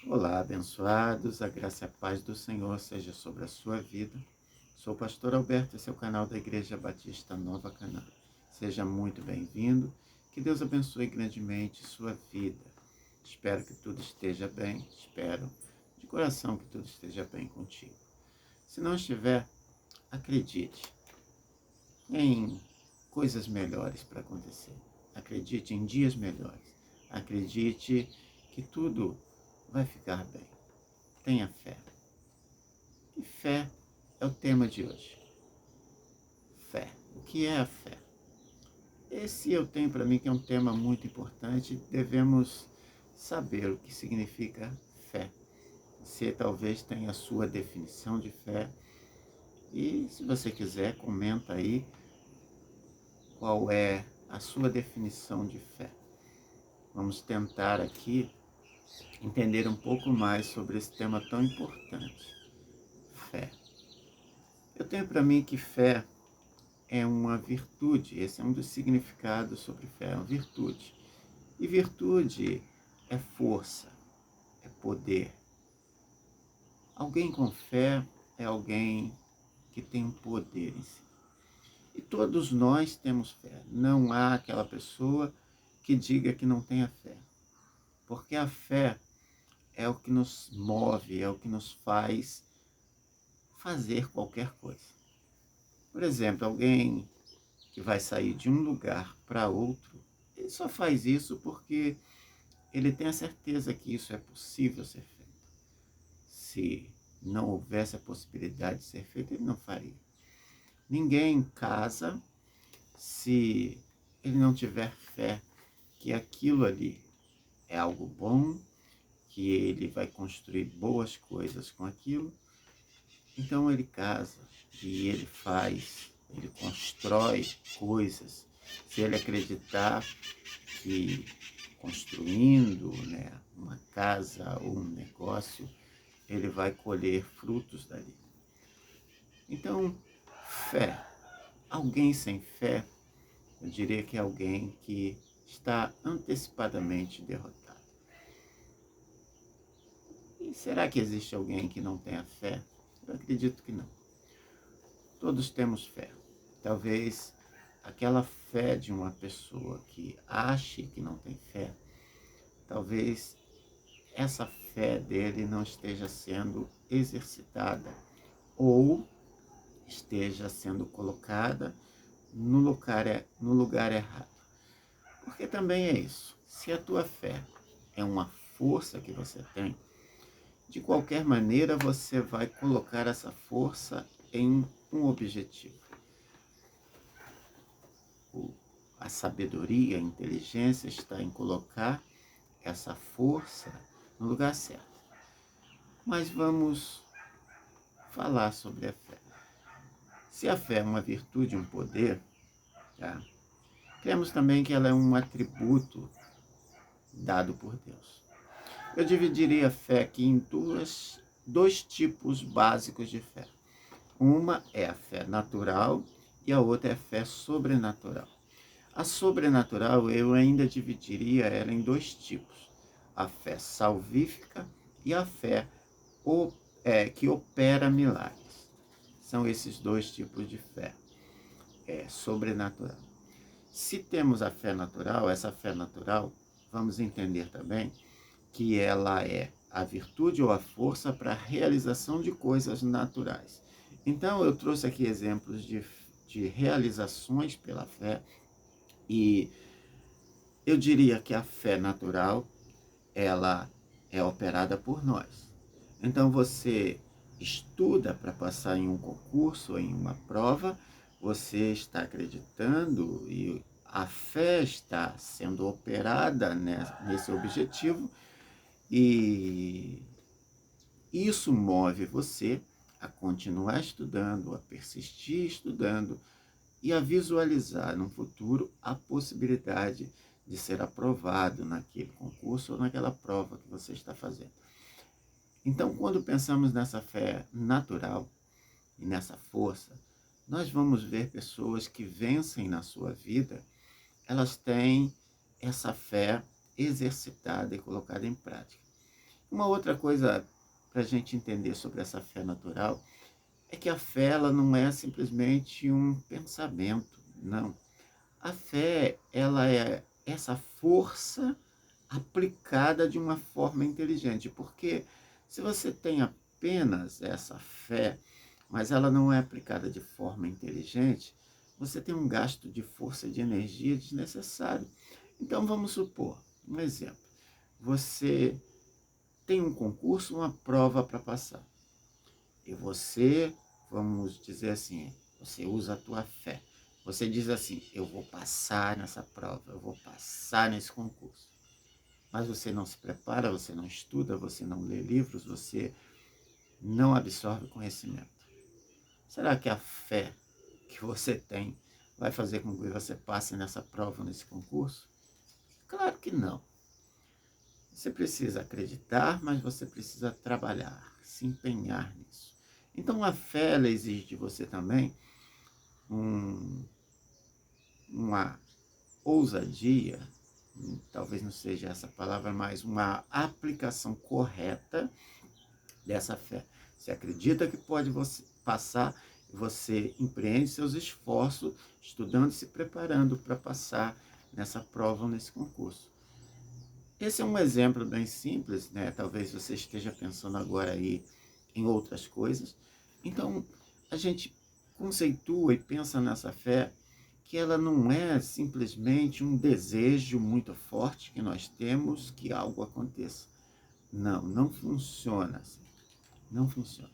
Olá, abençoados, a graça e a paz do Senhor seja sobre a sua vida. Sou o pastor Alberto, esse é o canal da Igreja Batista Nova Canaã. Seja muito bem-vindo, que Deus abençoe grandemente sua vida. Espero que tudo esteja bem, espero de coração que tudo esteja bem contigo. Se não estiver, acredite em coisas melhores para acontecer. Acredite em dias melhores. Acredite que tudo vai ficar bem. Tenha fé. E fé é o tema de hoje. Fé. O que é a fé? Esse eu tenho para mim que é um tema muito importante. Devemos saber o que significa fé. Você talvez tenha a sua definição de fé. E se você quiser, comenta aí qual é a sua definição de fé. Vamos tentar aqui entender um pouco mais sobre esse tema tão importante. Fé. Eu tenho para mim que fé é uma virtude, esse é um dos significados sobre fé, é uma virtude. E virtude é força, é poder. Alguém com fé é alguém que tem um poder em si. E todos nós temos fé. Não há aquela pessoa que diga que não tenha fé. Porque a fé é o que nos move, é o que nos faz fazer qualquer coisa. Por exemplo, alguém que vai sair de um lugar para outro, ele só faz isso porque ele tem a certeza que isso é possível ser feito. Se não houvesse a possibilidade de ser feito, ele não faria. Ninguém casa se ele não tiver fé que aquilo ali é algo bom, que ele vai construir boas coisas com aquilo. Então ele casa e ele faz, ele constrói coisas. Se ele acreditar que construindo, uma casa ou um negócio, ele vai colher frutos dali. Então, fé. Alguém sem fé, eu diria que é alguém que está antecipadamente derrotado. E será que existe alguém que não tenha fé? Eu acredito que não. Todos temos fé. Talvez aquela fé de uma pessoa que ache que não tem fé, talvez essa fé dele não esteja sendo exercitada ou esteja sendo colocada no lugar errado. Porque também é isso. Se a tua fé é uma força que você tem, de qualquer maneira você vai colocar essa força em um objetivo. A sabedoria, a inteligência está em colocar essa força no lugar certo. Mas vamos falar sobre a fé. Se a fé é uma virtude, um poder, tá? Cremos também que ela é um atributo dado por Deus. Eu dividiria a fé aqui em dois tipos básicos de fé. Uma é a fé natural e a outra é a fé sobrenatural. A sobrenatural eu ainda dividiria ela em dois tipos. A fé salvífica e a fé que opera milagres. São esses dois tipos de fé sobrenatural. Se temos a fé natural, essa fé natural, vamos entender também que ela é a virtude ou a força para a realização de coisas naturais. Então, eu trouxe aqui exemplos de realizações pela fé e eu diria que a fé natural, ela é operada por nós. Então, você estuda para passar em um concurso, em uma prova, você está acreditando e a fé está sendo operada nesse objetivo e isso move você a continuar estudando, a persistir estudando e a visualizar no futuro a possibilidade de ser aprovado naquele concurso ou naquela prova que você está fazendo. Então, quando pensamos nessa fé natural e nessa força, nós vamos ver pessoas que vencem na sua vida, elas têm essa fé exercitada e colocada em prática. Uma outra coisa para a gente entender sobre essa fé natural é que a fé ela não é simplesmente um pensamento, não. A fé ela é essa força aplicada de uma forma inteligente, porque se você tem apenas essa fé, mas ela não é aplicada de forma inteligente, você tem um gasto de força e de energia desnecessário. Então vamos supor, um exemplo, você tem um concurso, uma prova para passar, e você, vamos dizer assim, você usa a tua fé. Você diz assim, eu vou passar nessa prova, eu vou passar nesse concurso. Mas você não se prepara, você não estuda, você não lê livros, você não absorve conhecimento. Será que a fé que você tem vai fazer com que você passe nessa prova, nesse concurso? Claro que não. Você precisa acreditar, mas você precisa trabalhar, se empenhar nisso. Então a fé ela exige de você também um, uma ousadia, talvez não seja essa palavra, mas uma aplicação correta dessa fé. Você acredita que pode você passar, você empreende seus esforços, estudando e se preparando para passar nessa prova ou nesse concurso. Esse é um exemplo bem simples, né? Talvez você esteja pensando agora aí em outras coisas. Então, a gente conceitua e pensa nessa fé que ela não é simplesmente um desejo muito forte que nós temos que algo aconteça. Não, não funciona assim. Não funciona,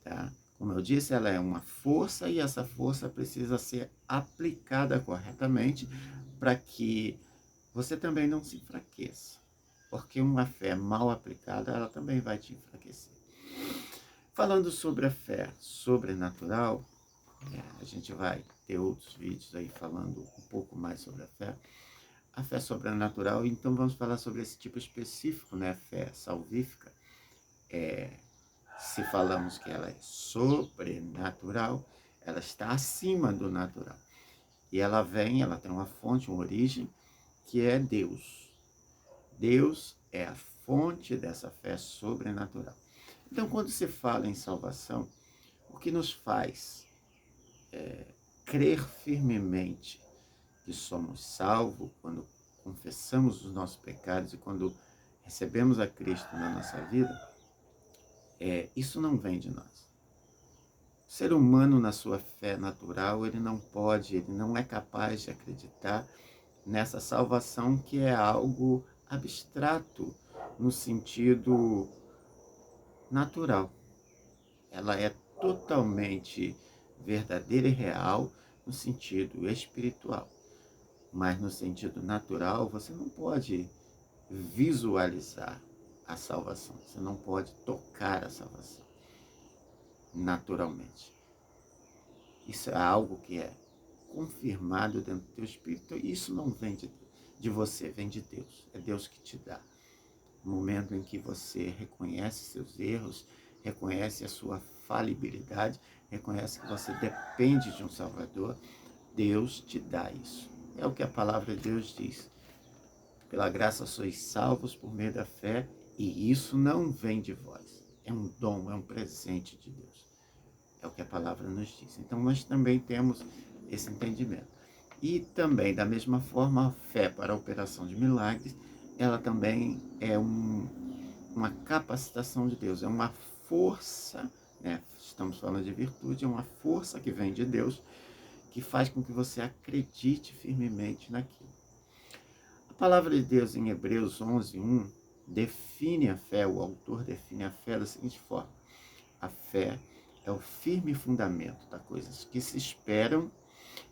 tá? Como eu disse, ela é uma força e essa força precisa ser aplicada corretamente para que você também não se enfraqueça. Porque uma fé mal aplicada, ela também vai te enfraquecer. Falando sobre a fé sobrenatural, a gente vai ter outros vídeos aí falando um pouco mais sobre a fé. A fé sobrenatural, então vamos falar sobre esse tipo específico, né? Fé salvífica. Se falamos que ela é sobrenatural, ela está acima do natural. E ela tem uma fonte, uma origem, que é Deus. Deus é a fonte dessa fé sobrenatural. Então, quando se fala em salvação, o que nos faz crer firmemente que somos salvos quando confessamos os nossos pecados e quando recebemos a Cristo na nossa vida, isso não vem de nós. O ser humano, na sua fé natural, ele não é capaz de acreditar nessa salvação que é algo abstrato no sentido natural. Ela é totalmente verdadeira e real no sentido espiritual. Mas no sentido natural, você não pode visualizar a salvação. Você não pode tocar a salvação naturalmente. Isso é algo que é confirmado dentro do teu espírito. E isso não vem de você, vem de Deus. É Deus que te dá. No momento em que você reconhece seus erros, reconhece a sua falibilidade, reconhece que você depende de um Salvador, Deus te dá isso. É o que a palavra de Deus diz. Pela graça sois salvos por meio da fé, e isso não vem de vós. É um dom, é um presente de Deus. É o que a palavra nos diz. Então nós também temos esse entendimento. E também, da mesma forma, a fé para a operação de milagres, ela também é uma capacitação de Deus, é uma força, né? Estamos falando de virtude, é uma força que vem de Deus, que faz com que você acredite firmemente naquilo. A palavra de Deus em Hebreus 11:1 define a fé, o autor define a fé da seguinte forma: a fé é o firme fundamento das coisas que se esperam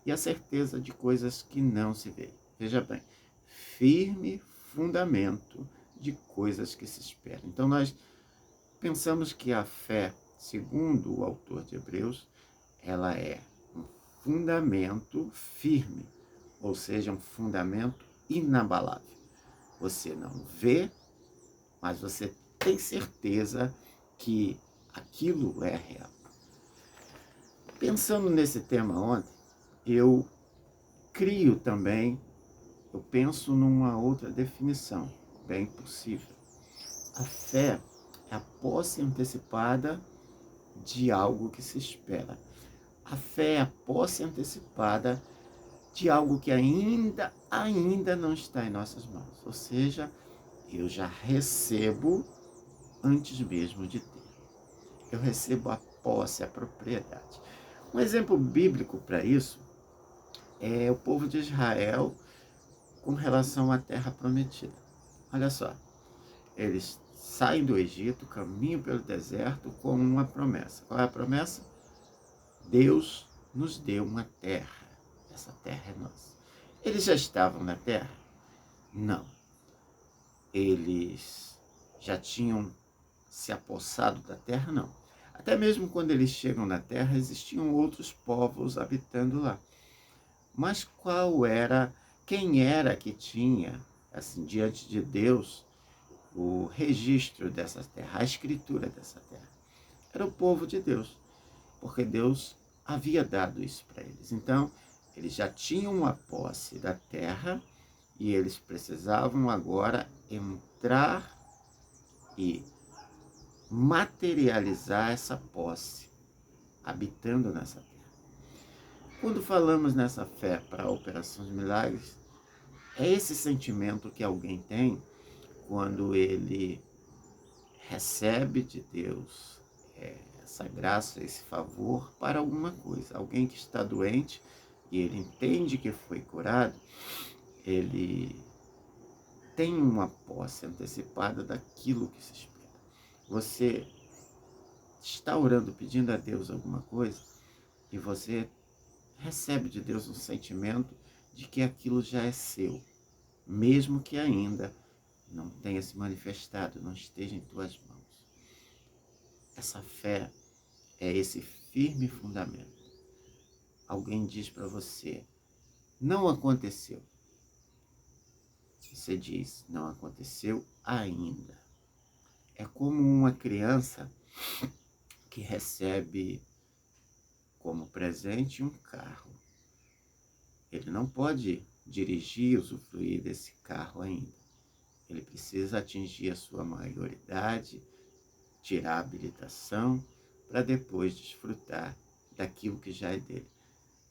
e a certeza de coisas que não se veem. Veja bem, firme fundamento de coisas que se esperam. Então nós pensamos que a fé, segundo o autor de Hebreus, ela é um fundamento firme, ou seja, um fundamento inabalável. Você não vê, mas você tem certeza que aquilo é real. Pensando nesse tema ontem, eu crio também, eu penso numa outra definição, bem possível. A fé é a posse antecipada de algo que se espera. A fé é a posse antecipada de algo que ainda não está em nossas mãos. Ou seja, eu já recebo antes mesmo de ter. Eu recebo a posse, a propriedade. Um exemplo bíblico para isso é o povo de Israel com relação à terra prometida. Olha só, eles saem do Egito, caminham pelo deserto com uma promessa. Qual é a promessa? Deus nos deu uma terra. Essa terra é nossa. Eles já estavam na terra? Não. Eles já tinham se apossado da terra? Não. Até mesmo quando eles chegam na terra, existiam outros povos habitando lá. Mas quem era que tinha, assim, diante de Deus, o registro dessa terra, a escritura dessa terra? Era o povo de Deus, porque Deus havia dado isso para eles. Então, eles já tinham a posse da terra e eles precisavam agora entrar e materializar essa posse, habitando nessa terra. Quando falamos nessa fé para a operação de milagres, é esse sentimento que alguém tem quando ele recebe de Deus essa graça, esse favor para alguma coisa. Alguém que está doente e ele entende que foi curado, ele tem uma posse antecipada daquilo que se espera. Você está orando, pedindo a Deus alguma coisa, e você recebe de Deus um sentimento de que aquilo já é seu, mesmo que ainda não tenha se manifestado, não esteja em tuas mãos. Essa fé é esse firme fundamento. Alguém diz para você, não aconteceu. Você diz, não aconteceu ainda. É como uma criança que recebe como presente um carro. Ele não pode dirigir, usufruir desse carro ainda. Ele precisa atingir a sua maioridade, tirar a habilitação, para depois desfrutar daquilo que já é dele.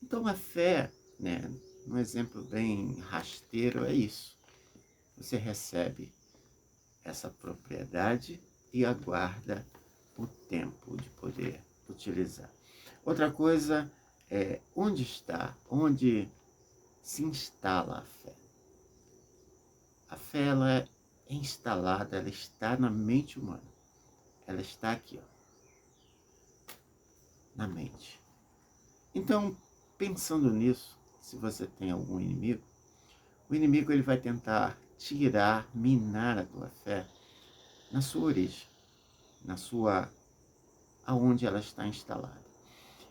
Então a fé, né, um exemplo bem rasteiro é isso. Você recebe essa propriedade e aguarda o tempo de poder utilizar. Outra coisa é onde se instala a fé. A fé ela é instalada, ela está na mente humana. Ela está aqui, ó, na mente. Então, pensando nisso, se você tem algum inimigo, o inimigo ele vai tentar tirar, minar a tua fé na sua origem, aonde ela está instalada.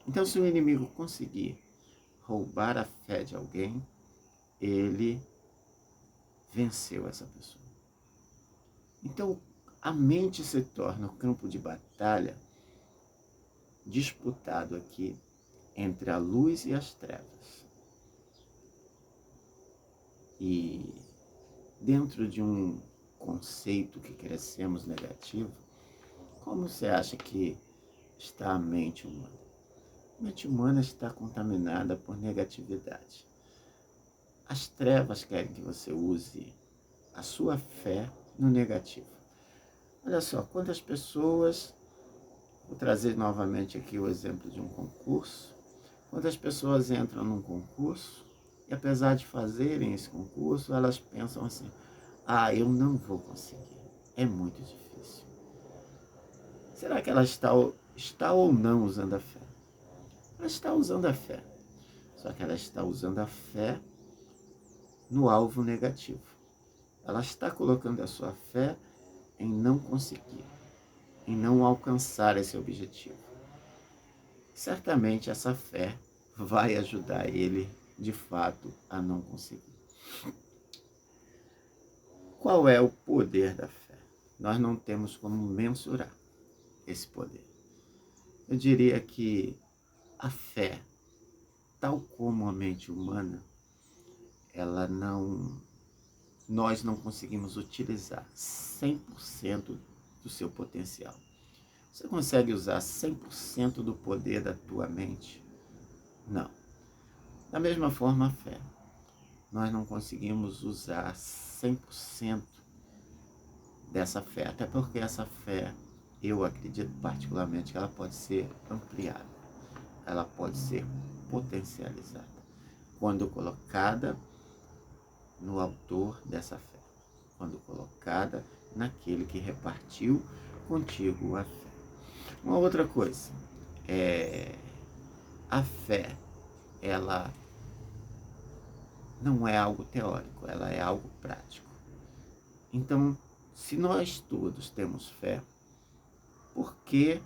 Então, se o inimigo conseguir roubar a fé de alguém, ele venceu essa pessoa. Então, a mente se torna o campo de batalha disputado aqui entre a luz e as trevas. E dentro de um conceito que crescemos negativo, como você acha que está a mente humana? A mente humana está contaminada por negatividade. As trevas querem que você use a sua fé no negativo. Olha só, quantas pessoas, vou trazer novamente aqui o exemplo de um concurso, quantas pessoas entram num concurso e apesar de fazerem esse concurso, elas pensam assim, eu não vou conseguir, é muito difícil. Será que ela está ou não usando a fé? Ela está usando a fé, só que ela está usando a fé no alvo negativo. Ela está colocando a sua fé em não conseguir, em não alcançar esse objetivo. Certamente essa fé vai ajudar ele, de fato, a não conseguir. Qual é o poder da fé? Nós não temos como mensurar esse poder. Eu diria que a fé, tal como a mente humana, ela não nós não conseguimos utilizar 100% do seu potencial. Você consegue usar 100% do poder da tua mente? Não. Da mesma forma, a fé. Nós não conseguimos usar 100% dessa fé, até porque essa fé, eu acredito particularmente que ela pode ser ampliada, ela pode ser potencializada, quando colocada no autor dessa fé, quando colocada naquele que repartiu contigo a fé. Uma outra coisa, a fé, ela não é algo teórico, ela é algo prático. Então, se nós todos temos fé, por que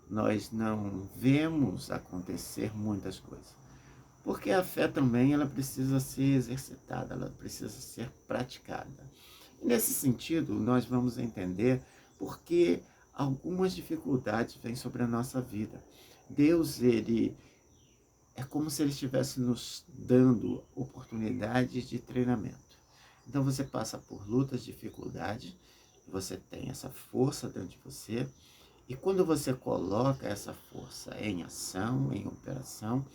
nós não vemos acontecer muitas coisas? Porque a fé também ela precisa ser exercitada, ela precisa ser praticada. E nesse sentido, nós vamos entender por que algumas dificuldades vêm sobre a nossa vida. Deus, ele é como se ele estivesse nos dando oportunidades de treinamento. Então você passa por lutas, dificuldades, você tem essa força dentro de você, e quando você coloca essa força em ação, em operação,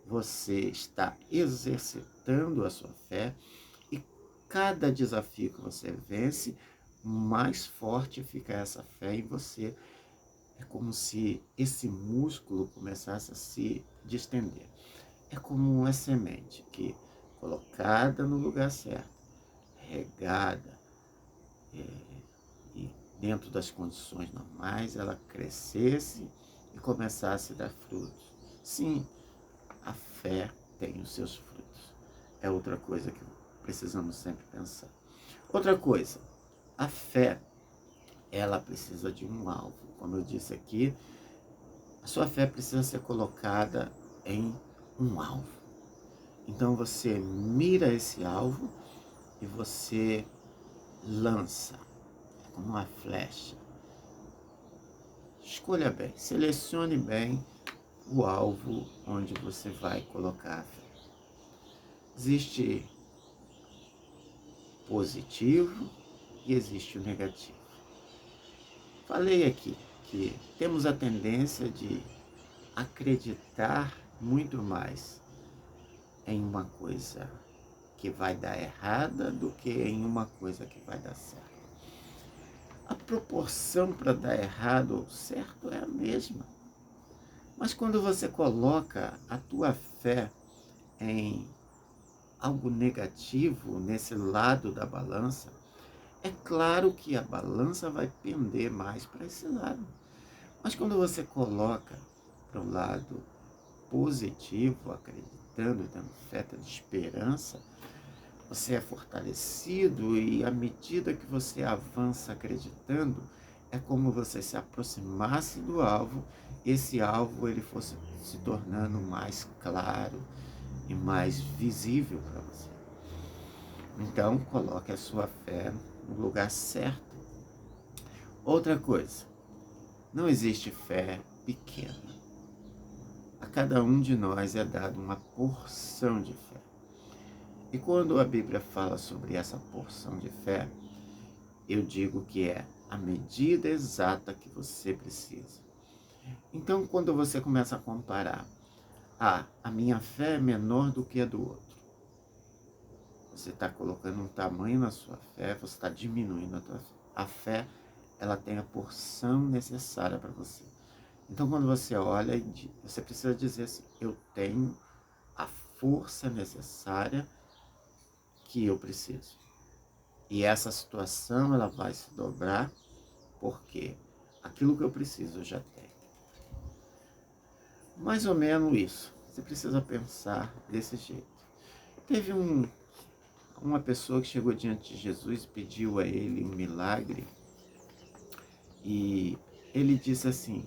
você está exercitando a sua fé, e cada desafio que você vence, mais forte fica essa fé em você. É como se esse músculo começasse a se distender. É como uma semente que, colocada no lugar certo, regada, e dentro das condições normais, ela crescesse e começasse a dar frutos. Sim, a fé tem os seus frutos. É outra coisa que precisamos sempre pensar. Outra coisa, a fé, ela precisa de um alvo. Como eu disse aqui, a sua fé precisa ser colocada em um alvo. Então você mira esse alvo e você lança, como uma flecha. Escolha bem, selecione bem o alvo onde você vai colocar a fé. Existe positivo e existe o negativo. Falei aqui que temos a tendência de acreditar muito mais em uma coisa que vai dar errada do que em uma coisa que vai dar certo. A proporção para dar errado ou certo é a mesma. Mas quando você coloca a tua fé em algo negativo, nesse lado da balança, é claro que a balança vai pender mais para esse lado. Mas quando você coloca para o lado positivo, acreditando, tendo fé, tendo esperança, você é fortalecido, e à medida que você avança acreditando, é como você se aproximasse do alvo, esse alvo ele fosse se tornando mais claro e mais visível para você. Então, coloque a sua fé no lugar certo. Outra coisa, não existe fé pequena. A cada um de nós é dado uma porção de fé. E quando a Bíblia fala sobre essa porção de fé, eu digo que é a medida exata que você precisa. Então, quando você começa a comparar, a minha fé é menor do que a do outro, você está colocando um tamanho na sua fé, você está diminuindo a tua fé. A fé, ela tem a porção necessária para você. Então, quando você olha, você precisa dizer assim, eu tenho a força necessária que eu preciso. E essa situação, ela vai se dobrar, porque aquilo que eu preciso eu já tenho. Mais ou menos isso. Você precisa pensar desse jeito. Teve uma pessoa que chegou diante de Jesus e pediu a ele um milagre. E ele disse assim,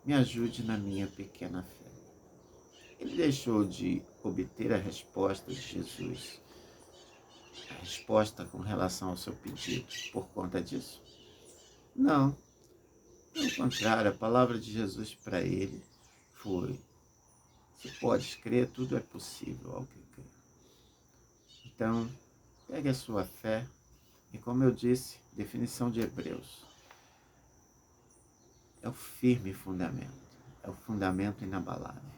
me ajude na minha pequena fé. Ele deixou de obter a resposta de Jesus, a resposta com relação ao seu pedido, por conta disso? Não. Pelo contrário, a palavra de Jesus para ele foi, se podes crer, tudo é possível ao que crê. Então, pegue a sua fé E como eu disse, definição de Hebreus, é o firme fundamento, é o fundamento inabalável.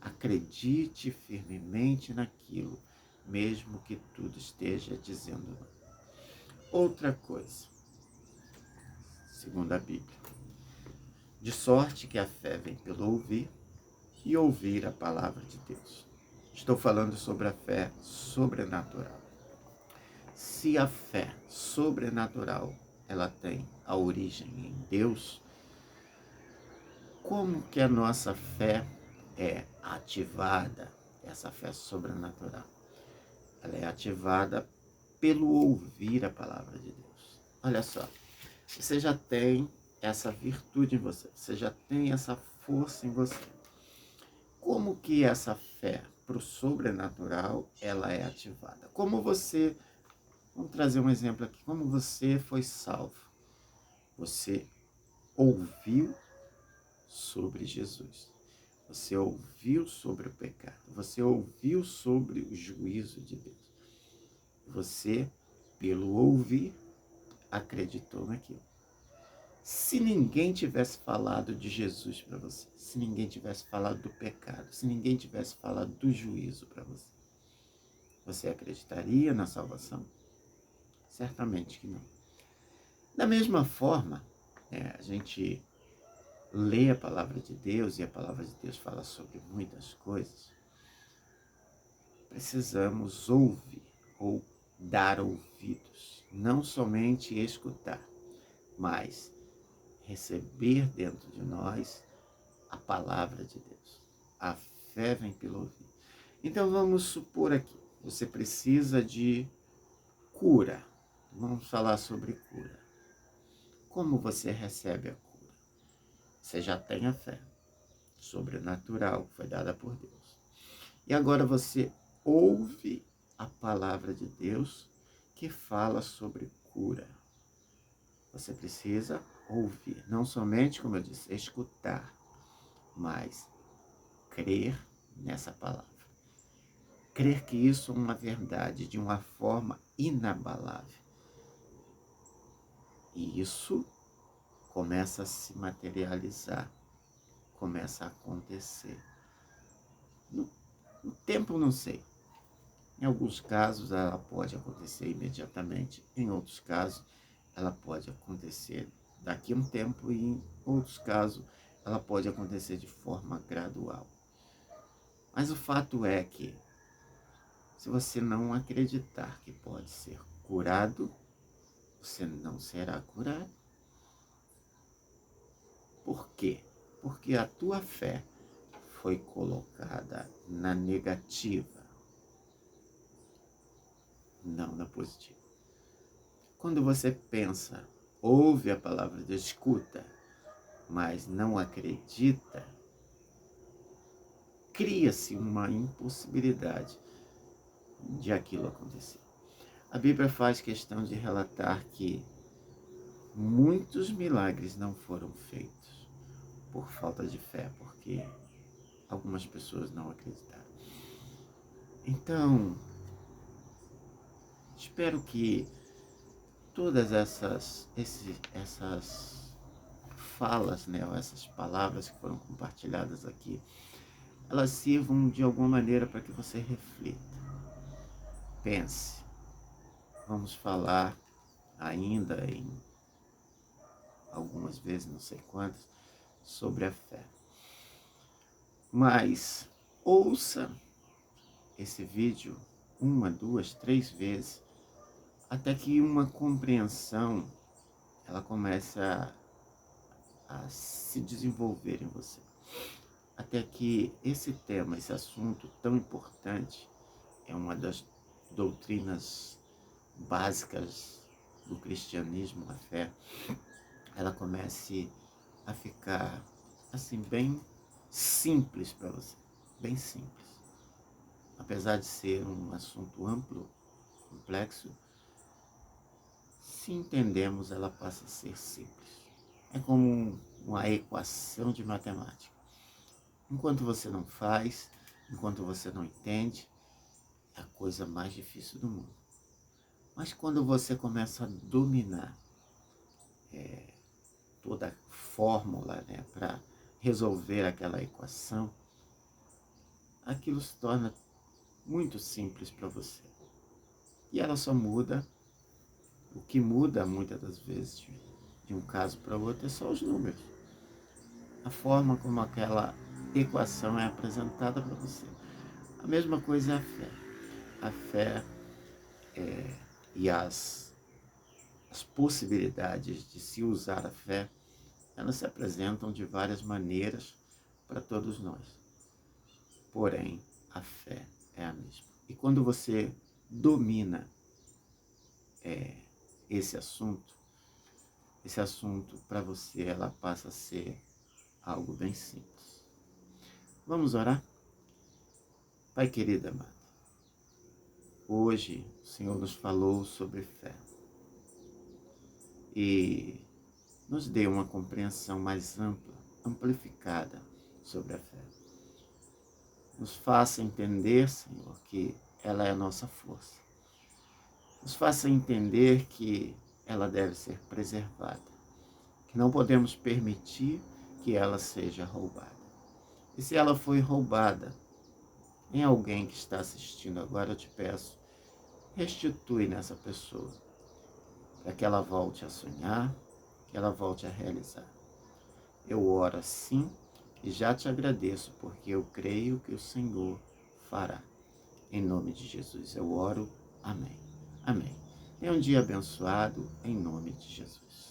Acredite firmemente naquilo, mesmo que tudo esteja dizendo não. Outra coisa, segundo a Bíblia, de sorte que a fé vem pelo ouvir e ouvir a palavra de Deus. Estou falando sobre a fé sobrenatural. Se a fé sobrenatural ela tem a origem em Deus, como que a nossa fé é ativada, essa fé sobrenatural? Ela é ativada pelo ouvir a palavra de Deus. Olha só, você já tem essa virtude em você, você já tem essa força em você. Como que essa fé para o sobrenatural ela é ativada? Como você, vamos trazer um exemplo aqui, como você foi salvo? Você ouviu sobre Jesus. Você ouviu sobre o pecado. Você ouviu sobre o juízo de Deus. Você, pelo ouvir, acreditou naquilo. Se ninguém tivesse falado de Jesus para você, se ninguém tivesse falado do pecado, se ninguém tivesse falado do juízo para você, você acreditaria na salvação? Certamente que não. Da mesma forma, a gente lê a palavra de Deus e a palavra de Deus fala sobre muitas coisas. Precisamos ouvir ou dar ouvidos, não somente escutar, mas receber dentro de nós a palavra de Deus. A fé vem pelo ouvir. Então vamos supor aqui, você precisa de cura. Vamos falar sobre cura. Como você recebe a cura? Você já tem a fé sobrenatural, foi dada por Deus. E agora você ouve a palavra de Deus que fala sobre cura. Você precisa ouvir, não somente, como eu disse, escutar, mas crer nessa palavra. Crer que isso é uma verdade de uma forma inabalável. E isso começa a se materializar, começa a acontecer. No tempo, não sei. Em alguns casos, ela pode acontecer imediatamente. Em outros casos, ela pode acontecer daqui a um tempo. E em outros casos, ela pode acontecer de forma gradual. Mas o fato é que, se você não acreditar que pode ser curado, você não será curado. Por quê? Porque a tua fé foi colocada na negativa, não na positiva. Quando você pensa, ouve a palavra de Deus, escuta, mas não acredita, cria-se uma impossibilidade de aquilo acontecer. A Bíblia faz questão de relatar que muitos milagres não foram feitos por falta de fé, porque algumas pessoas não acreditaram. Então, espero que todas essas falas, essas palavras que foram compartilhadas aqui, elas sirvam de alguma maneira para que você reflita. Pense. Vamos falar ainda em algumas vezes, não sei quantas, sobre a fé. Mas ouça esse vídeo 1, 2, 3 vezes, até que uma compreensão ela comece a se desenvolver em você. Até que esse tema, esse assunto tão importante, é uma das doutrinas básicas do cristianismo, a fé, ela comece a ficar assim bem simples para você, bem simples. Apesar de ser um assunto amplo, complexo, se entendemos, ela passa a ser simples. É como uma equação de matemática. Enquanto você não faz, enquanto você não entende, é a coisa mais difícil do mundo. Mas quando você começa a dominar toda a fórmula, né, para resolver aquela equação, aquilo se torna muito simples para você. E ela só muda, o que muda muitas das vezes de um caso para o outro é só os números. A forma como aquela equação é apresentada para você. A mesma coisa é a fé. A fé e as possibilidades de se usar a fé, elas se apresentam de várias maneiras para todos nós. Porém, a fé é a mesma. E quando você domina esse assunto para você, ela passa a ser algo bem simples. Vamos orar? Pai querido amado, hoje o Senhor nos falou sobre fé e nos deu uma compreensão mais ampla, amplificada sobre a fé. Nos faça entender, Senhor, que ela é a nossa força. Nos faça entender que ela deve ser preservada, que não podemos permitir que ela seja roubada. E se ela foi roubada em alguém que está assistindo agora, eu te peço, restitui nessa pessoa, para que ela volte a sonhar, que ela volte a realizar. Eu oro assim e já te agradeço, porque eu creio que o Senhor fará. Em nome de Jesus eu oro. Amém. Amém. Tenha um dia abençoado, em nome de Jesus.